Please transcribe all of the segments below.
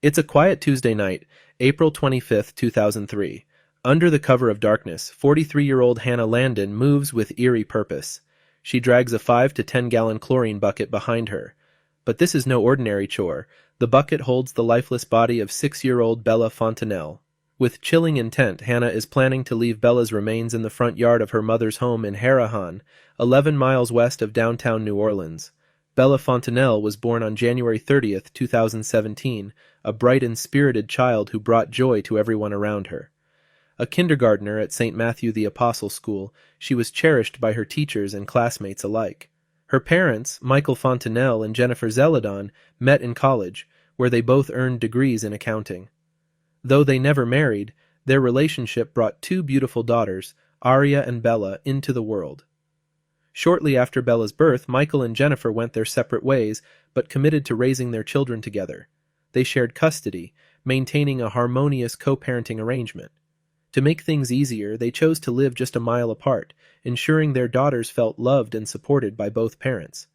It's a quiet Tuesday night, April 25th, 2003. Under the cover of darkness, 43-year-old Hannah Landon moves with eerie purpose. She drags a 5 to 10-gallon chlorine bucket behind her. But this is no ordinary chore. The bucket holds the lifeless body of 6-year-old Bella Fontenelle. With chilling intent, Hannah is planning to leave Bella's remains in the front yard of her mother's home in Harahan, 11 miles west of downtown New Orleans. Bella Fontenelle was born on January 30th, 2017, a bright and spirited child who brought joy to everyone around her. A kindergartner at St. Matthew the Apostle School, she was cherished by her teachers and classmates alike. Her parents, Michael Fontenelle and Jennifer Zeladon, met in college, where they both earned degrees in accounting. Though they never married, their relationship brought two beautiful daughters, Aria and Bella, into the world. Shortly after Bella's birth, Michael and Jennifer went their separate ways, but committed to raising their children together. They shared custody, maintaining a harmonious co-parenting arrangement. To make things easier, they chose to live just a mile apart, ensuring their daughters felt loved and supported by both parents.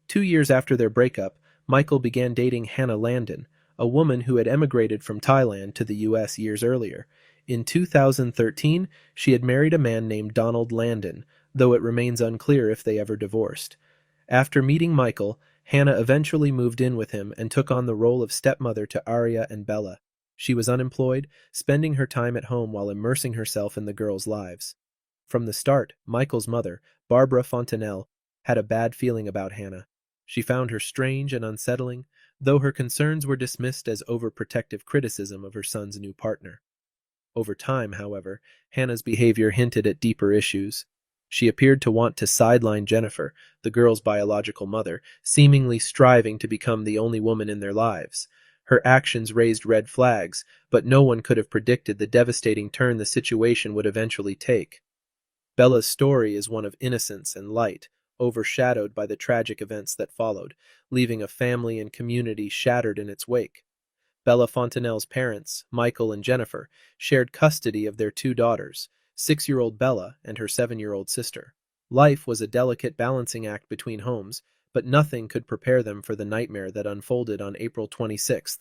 2 years after their breakup, Michael began dating Hannah Landon, a woman who had emigrated from Thailand to the U.S. years earlier. In 2013, she had married a man named Donald Landon, though it remains unclear if they ever divorced. After meeting Michael, Hannah eventually moved in with him and took on the role of stepmother to Aria and Bella. She was unemployed, spending her time at home while immersing herself in the girls' lives. From the start, Michael's mother, Barbara Fontenelle, had a bad feeling about Hannah. She found her strange and unsettling, though her concerns were dismissed as overprotective criticism of her son's new partner. Over time, however, Hannah's behavior hinted at deeper issues. She appeared to want to sideline Jennifer, the girl's biological mother, seemingly striving to become the only woman in their lives. Her actions raised red flags, but no one could have predicted the devastating turn the situation would eventually take. Bella's story is one of innocence and light, overshadowed by the tragic events that followed, leaving a family and community shattered in its wake. Bella Fontenelle's parents, Michael and Jennifer, shared custody of their two daughters, 6-year-old Bella and her 7-year-old sister. Life was a delicate balancing act between homes, but nothing could prepare them for the nightmare that unfolded on April 26th.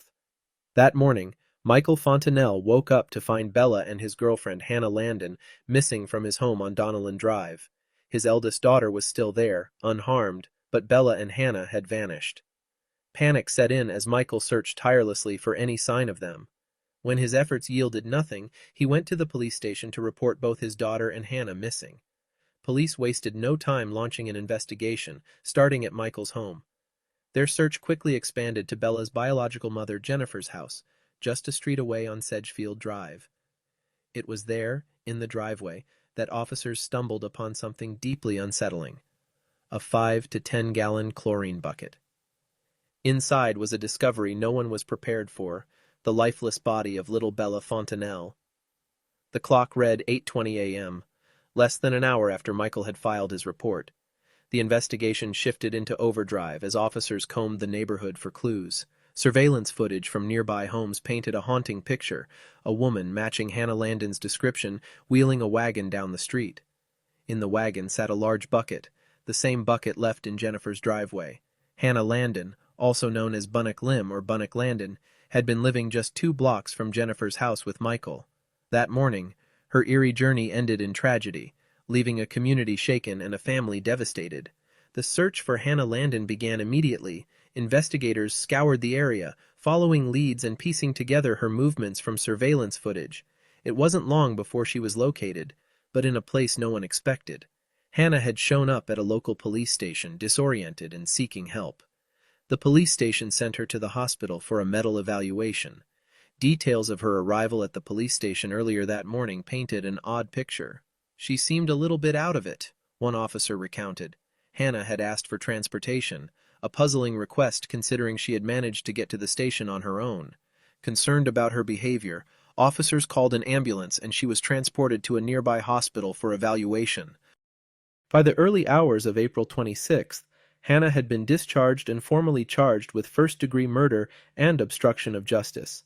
That morning, Michael Fontenelle woke up to find Bella and his girlfriend Hannah Landon missing from his home on Donnellan Drive. His eldest daughter was still there, unharmed, but Bella and Hannah had vanished. Panic set in as Michael searched tirelessly for any sign of them. When his efforts yielded nothing, he went to the police station to report both his daughter and Hannah missing. Police wasted no time launching an investigation, starting at Michael's home. Their search quickly expanded to Bella's biological mother Jennifer's house, just a street away on Sedgefield Drive. It was there, in the driveway, that officers stumbled upon something deeply unsettling: a 5 to 10-gallon chlorine bucket. Inside was a discovery no one was prepared for: the lifeless body of little Bella Fontenelle. The clock read 8:20 a.m., less than an hour after Michael had filed his report. The investigation shifted into overdrive as officers combed the neighborhood for clues. Surveillance footage from nearby homes painted a haunting picture: a woman, matching Hannah Landon's description, wheeling a wagon down the street. In the wagon sat a large bucket, the same bucket left in Jennifer's driveway. Hannah Landon, also known as Bunnock Lim or Bunnock Landon, had been living just 2 blocks from Jennifer's house with Michael. That morning, her eerie journey ended in tragedy, leaving a community shaken and a family devastated. The search for Hannah Landon began immediately. Investigators scoured the area, following leads and piecing together her movements from surveillance footage. It wasn't long before she was located, but in a place no one expected. Hannah had shown up at a local police station, disoriented and seeking help. The police station sent her to the hospital for a medical evaluation. Details of her arrival at the police station earlier that morning painted an odd picture. "She seemed a little bit out of it," one officer recounted. Hannah had asked for transportation, a puzzling request considering she had managed to get to the station on her own. Concerned about her behavior, officers called an ambulance and she was transported to a nearby hospital for evaluation. By the early hours of April 26th, Hannah had been discharged and formally charged with first-degree murder and obstruction of justice.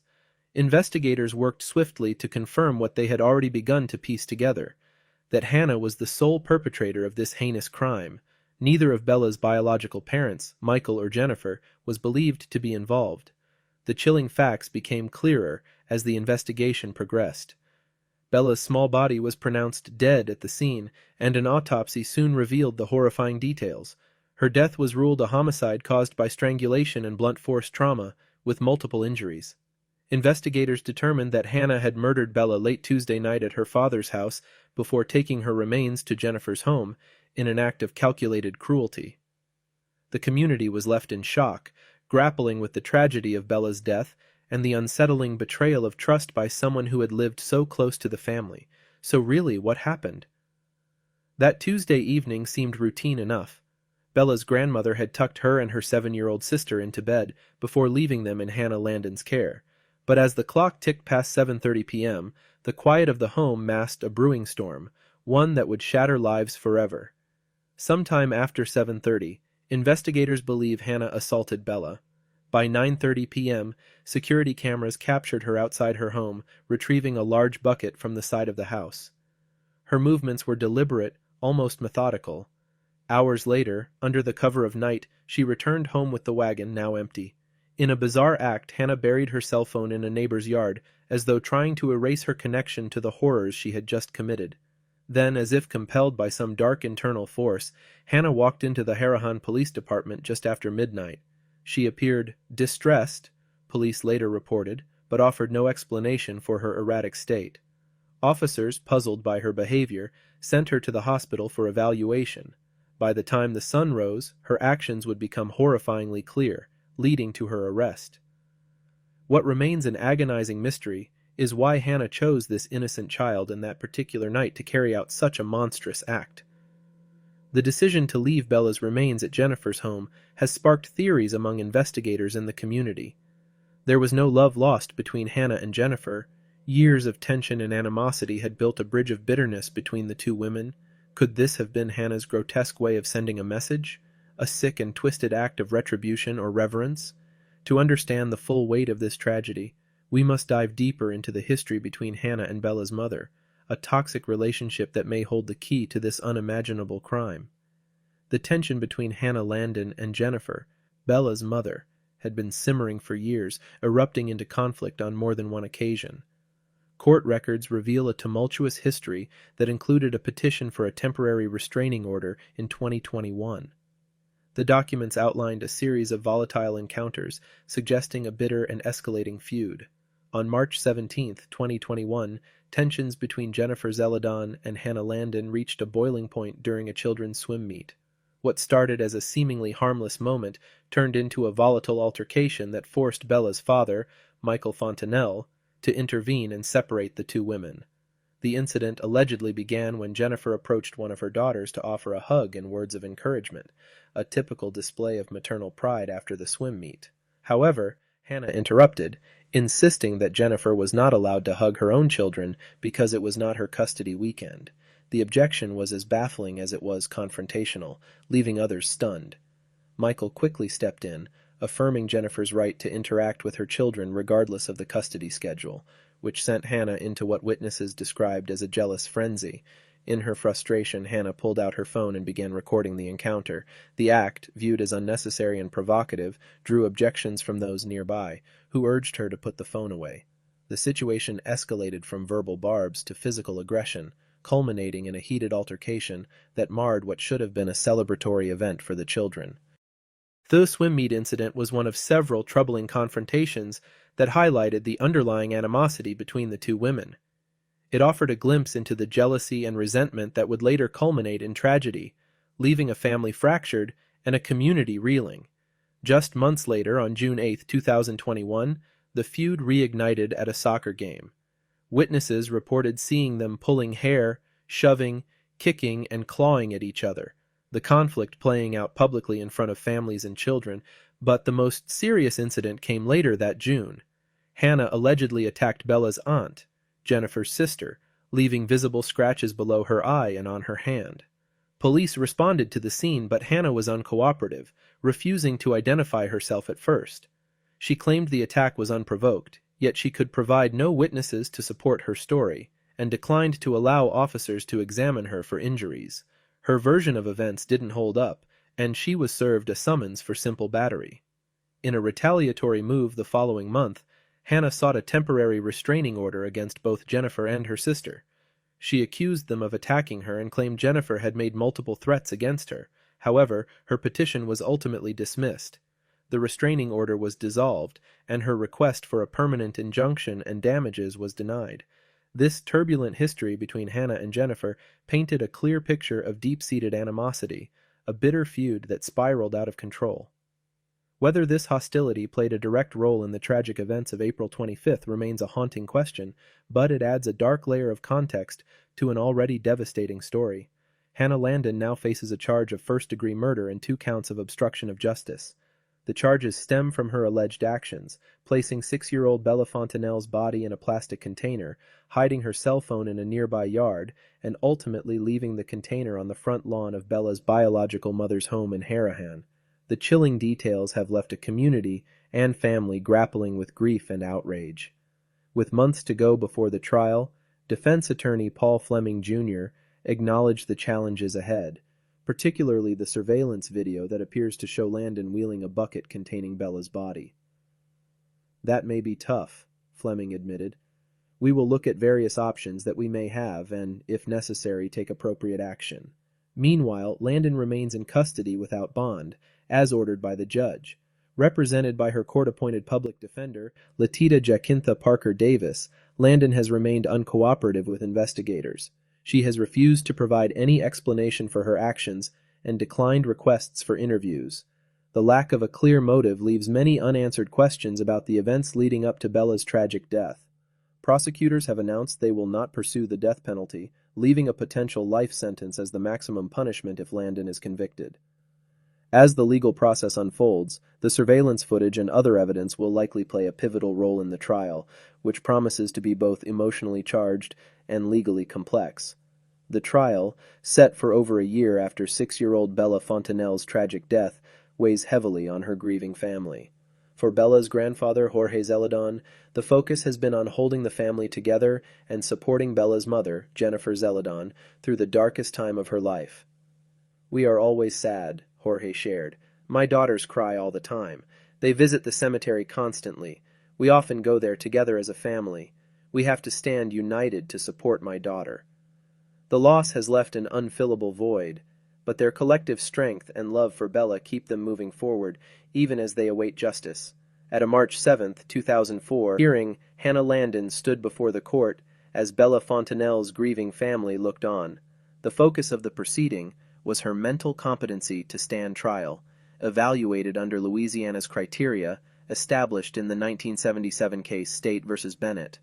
Investigators worked swiftly to confirm what they had already begun to piece together: that Hannah was the sole perpetrator of this heinous crime. Neither of Bella's biological parents, Michael or Jennifer, was believed to be involved. The chilling facts became clearer as the investigation progressed. Bella's small body was pronounced dead at the scene, and an autopsy soon revealed the horrifying details. Her death was ruled a homicide caused by strangulation and blunt force trauma, with multiple injuries. Investigators determined that Hannah had murdered Bella late Tuesday night at her father's house before taking her remains to Jennifer's home in an act of calculated cruelty. The community was left in shock, grappling with the tragedy of Bella's death and the unsettling betrayal of trust by someone who had lived so close to the family. So really, what happened? That Tuesday evening seemed routine enough. Bella's grandmother had tucked her and her 7-year-old sister into bed before leaving them in Hannah Landon's care. But as the clock ticked past 7:30 p.m., the quiet of the home masked a brewing storm, one that would shatter lives forever. Sometime after 7:30, investigators believe Hannah assaulted Bella. By 9:30 p.m., security cameras captured her outside her home, retrieving a large bucket from the side of the house. Her movements were deliberate, almost methodical. Hours later, under the cover of night, she returned home with the wagon now empty. In a bizarre act, Hannah buried her cell phone in a neighbor's yard, as though trying to erase her connection to the horrors she had just committed. Then, as if compelled by some dark internal force, Hannah walked into the Harahan Police Department just after midnight. She appeared distressed, police later reported, but offered no explanation for her erratic state. Officers, puzzled by her behavior, sent her to the hospital for evaluation. By the time the sun rose, her actions would become horrifyingly clear, leading to her arrest. What remains an agonizing mystery is why Hannah chose this innocent child in that particular night to carry out such a monstrous act. The decision to leave Bella's remains at Jennifer's home has sparked theories among investigators in the community. There was no love lost between Hannah and Jennifer. Years of tension and animosity had built a bridge of bitterness between the two women. Could this have been Hannah's grotesque way of sending a message? A sick and twisted act of retribution or reverence? To understand the full weight of this tragedy, we must dive deeper into the history between Hannah and Bella's mother, a toxic relationship that may hold the key to this unimaginable crime. The tension between Hannah Landon and Jennifer, Bella's mother, had been simmering for years, erupting into conflict on more than one occasion. Court records reveal a tumultuous history that included a petition for a temporary restraining order in 2021. The documents outlined a series of volatile encounters, suggesting a bitter and escalating feud. On March 17, 2021, tensions between Jennifer Zeladon and Hannah Landon reached a boiling point during a children's swim meet. What started as a seemingly harmless moment turned into a volatile altercation that forced Bella's father, Michael Fontenelle, to intervene and separate the two women. The incident allegedly began when Jennifer approached one of her daughters to offer a hug and words of encouragement, a typical display of maternal pride after the swim meet. However, Hannah interrupted, insisting that Jennifer was not allowed to hug her own children because it was not her custody weekend. The objection was as baffling as it was confrontational, leaving others stunned. Michael quickly stepped in, affirming Jennifer's right to interact with her children regardless of the custody schedule, which sent Hannah into what witnesses described as a jealous frenzy. In her frustration, Hannah pulled out her phone and began recording the encounter. The act, viewed as unnecessary and provocative, drew objections from those nearby, who urged her to put the phone away. The situation escalated from verbal barbs to physical aggression, culminating in a heated altercation that marred what should have been a celebratory event for the children. The swim meet incident was one of several troubling confrontations that highlighted the underlying animosity between the two women. It offered a glimpse into the jealousy and resentment that would later culminate in tragedy, leaving a family fractured and a community reeling. Just months later, on June 8, 2021, the feud reignited at a soccer game. Witnesses reported seeing them pulling hair, shoving, kicking, and clawing at each other, the conflict playing out publicly in front of families and children. But the most serious incident came later that June. Hannah allegedly attacked Bella's aunt, Jennifer's sister, leaving visible scratches below her eye and on her hand. Police responded to the scene, but Hannah was uncooperative, refusing to identify herself at first. She claimed the attack was unprovoked, yet she could provide no witnesses to support her story, and declined to allow officers to examine her for injuries. Her version of events didn't hold up, and she was served a summons for simple battery. In a retaliatory move the following month, Hannah sought a temporary restraining order against both Jennifer and her sister. She accused them of attacking her and claimed Jennifer had made multiple threats against her. However, her petition was ultimately dismissed. The restraining order was dissolved, and her request for a permanent injunction and damages was denied. This turbulent history between Hannah and Jennifer painted a clear picture of deep-seated animosity, a bitter feud that spiraled out of control. Whether this hostility played a direct role in the tragic events of April 25th remains a haunting question, but it adds a dark layer of context to an already devastating story. Hannah Landon now faces a charge of first-degree murder and 2 counts of obstruction of justice. The charges stem from her alleged actions, placing 6-year-old Bella Fontenelle's body in a plastic container, hiding her cell phone in a nearby yard, and ultimately leaving the container on the front lawn of Bella's biological mother's home in Harahan. The chilling details have left a community and family grappling with grief and outrage. With months to go before the trial, defense attorney Paul Fleming Jr. acknowledged the challenges ahead, particularly the surveillance video that appears to show Landon wheeling a bucket containing Bella's body. "That may be tough," Fleming admitted. "We will look at various options that we may have and, if necessary, take appropriate action." Meanwhile, Landon remains in custody without bond, as ordered by the judge. Represented by her court-appointed public defender, Latita Jacintha Parker Davis, Landon has remained uncooperative with investigators. She has refused to provide any explanation for her actions and declined requests for interviews. The lack of a clear motive leaves many unanswered questions about the events leading up to Bella's tragic death. Prosecutors have announced they will not pursue the death penalty, leaving a potential life sentence as the maximum punishment if Landon is convicted. As the legal process unfolds, the surveillance footage and other evidence will likely play a pivotal role in the trial, which promises to be both emotionally charged and legally complex. The trial, set for over a year after 6-year-old Bella Fontenelle's tragic death, weighs heavily on her grieving family. For Bella's grandfather, Jorge Zeledon, the focus has been on holding the family together and supporting Bella's mother, Jennifer Zeledon, through the darkest time of her life. "We are always sad," Jorge shared. "My daughters cry all the time. They visit the cemetery constantly. We often go there together as a family. We have to stand united to support my daughter." The loss has left an unfillable void, but their collective strength and love for Bella keep them moving forward, even as they await justice. At a March 7, 2004, hearing, Hannah Landon stood before the court as Bella Fontenelle's grieving family looked on. The focus of the proceeding was her mental competency to stand trial, evaluated under Louisiana's criteria established in the 1977 case State v. Bennett.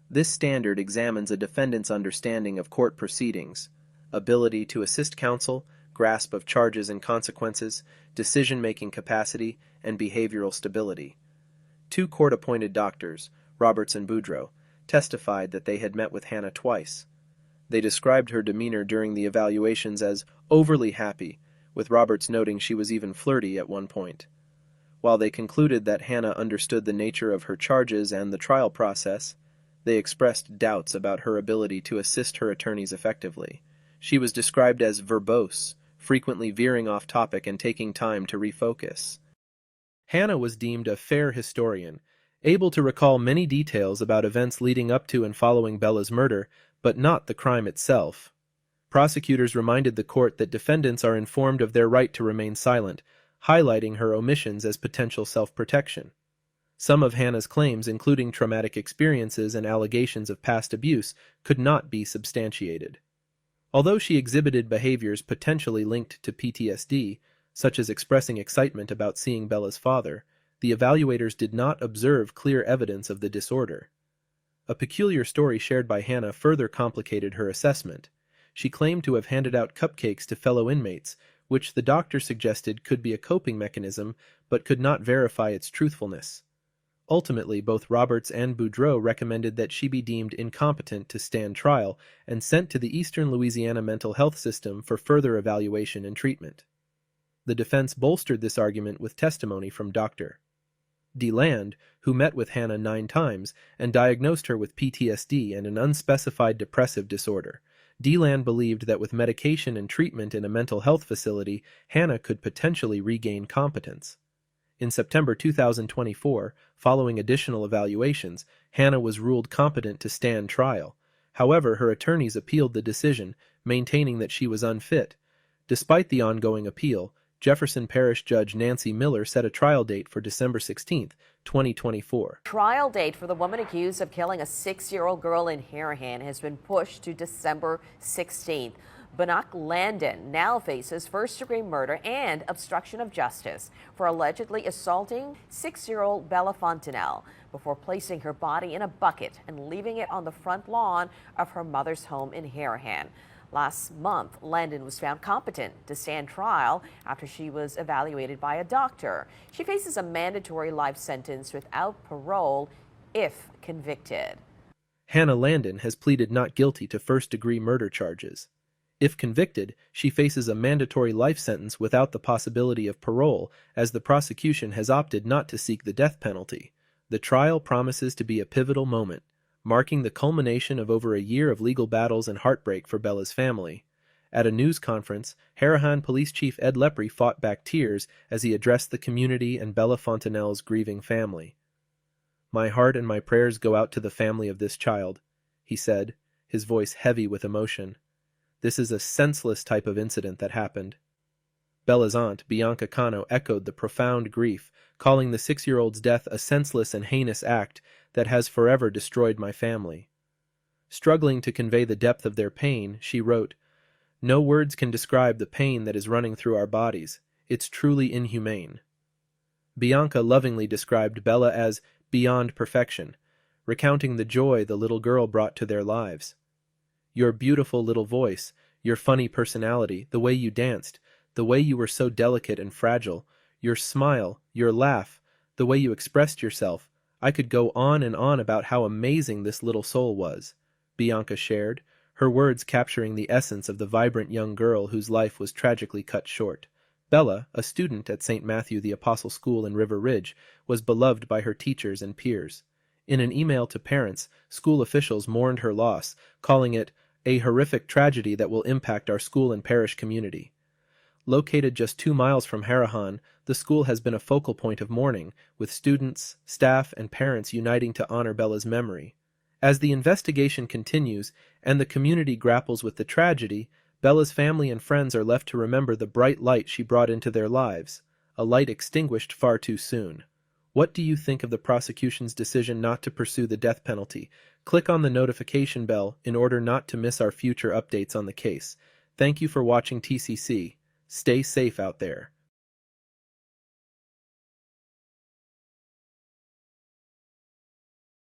This standard examines a defendant's understanding of court proceedings, ability to assist counsel, grasp of charges and consequences, decision-making capacity, and behavioral stability. 2 court-appointed doctors, Roberts and Boudreau, testified that they had met with Hannah twice. They described her demeanor during the evaluations as overly happy, with Roberts noting she was even flirty at one point. While they concluded that Hannah understood the nature of her charges and the trial process, they expressed doubts about her ability to assist her attorneys effectively. She was described as verbose, frequently veering off topic and taking time to refocus. Hannah was deemed a fair historian, able to recall many details about events leading up to and following Bella's murder, but not the crime itself. Prosecutors reminded the court that defendants are informed of their right to remain silent, highlighting her omissions as potential self-protection. Some of Hannah's claims, including traumatic experiences and allegations of past abuse, could not be substantiated. Although she exhibited behaviors potentially linked to PTSD, such as expressing excitement about seeing Bella's father, the evaluators did not observe clear evidence of the disorder. A peculiar story shared by Hannah further complicated her assessment. She claimed to have handed out cupcakes to fellow inmates, which the doctor suggested could be a coping mechanism, but could not verify its truthfulness. Ultimately, both Roberts and Boudreau recommended that she be deemed incompetent to stand trial and sent to the Eastern Louisiana mental health system for further evaluation and treatment. The defense bolstered this argument with testimony from Dr. DeLand, who met with Hannah 9 times and diagnosed her with PTSD and an unspecified depressive disorder. DeLand believed that with medication and treatment in a mental health facility, Hannah could potentially regain competence. In September 2024, following additional evaluations, Hannah was ruled competent to stand trial. However, her attorneys appealed the decision, maintaining that she was unfit. Despite the ongoing appeal, Jefferson Parish Judge Nancy Miller set a trial date for December 16, 2024. Trial date for the woman accused of killing a 6-year-old girl in Harahan has been pushed to December 16th. Boetie Landon now faces first-degree murder and obstruction of justice for allegedly assaulting 6-year-old Bella Fontenelle before placing her body in a bucket and leaving it on the front lawn of her mother's home in Harahan. Last month, Landon was found competent to stand trial after she was evaluated by a doctor. She faces a mandatory life sentence without parole if convicted. Hannah Landon has pleaded not guilty to first-degree murder charges. If convicted, she faces a mandatory life sentence without the possibility of parole, as the prosecution has opted not to seek the death penalty. The trial promises to be a pivotal moment, marking the culmination of over a year of legal battles and heartbreak for Bella's family. At a news conference, Harahan Police Chief Ed Lepre fought back tears as he addressed the community and Bella Fontenelle's grieving family. "My heart and my prayers go out to the family of this child," he said, his voice heavy with emotion. "This is a senseless type of incident that happened." Bella's aunt, Bianca Cano, echoed the profound grief, calling the 6-year-old's death a senseless and heinous act that has forever destroyed my family. Struggling to convey the depth of their pain, she wrote, "No words can describe the pain that is running through our bodies. It's truly inhumane." Bianca lovingly described Bella as beyond perfection, recounting the joy the little girl brought to their lives. "Your beautiful little voice, your funny personality, the way you danced, the way you were so delicate and fragile, your smile, your laugh, the way you expressed yourself. I could go on and on about how amazing this little soul was," Bianca shared, her words capturing the essence of the vibrant young girl whose life was tragically cut short. Bella, a student at St. Matthew the Apostle School in River Ridge, was beloved by her teachers and peers. In an email to parents, school officials mourned her loss, calling it a horrific tragedy that will impact our school and parish community. Located just 2 miles from Harahan, the school has been a focal point of mourning, with students, staff, and parents uniting to honor Bella's memory. As the investigation continues and the community grapples with the tragedy, Bella's family and friends are left to remember the bright light she brought into their lives, a light extinguished far too soon. What do you think of the prosecution's decision not to pursue the death penalty? Click on the notification bell in order not to miss our future updates on the case. Thank you for watching TCC. Stay safe out there.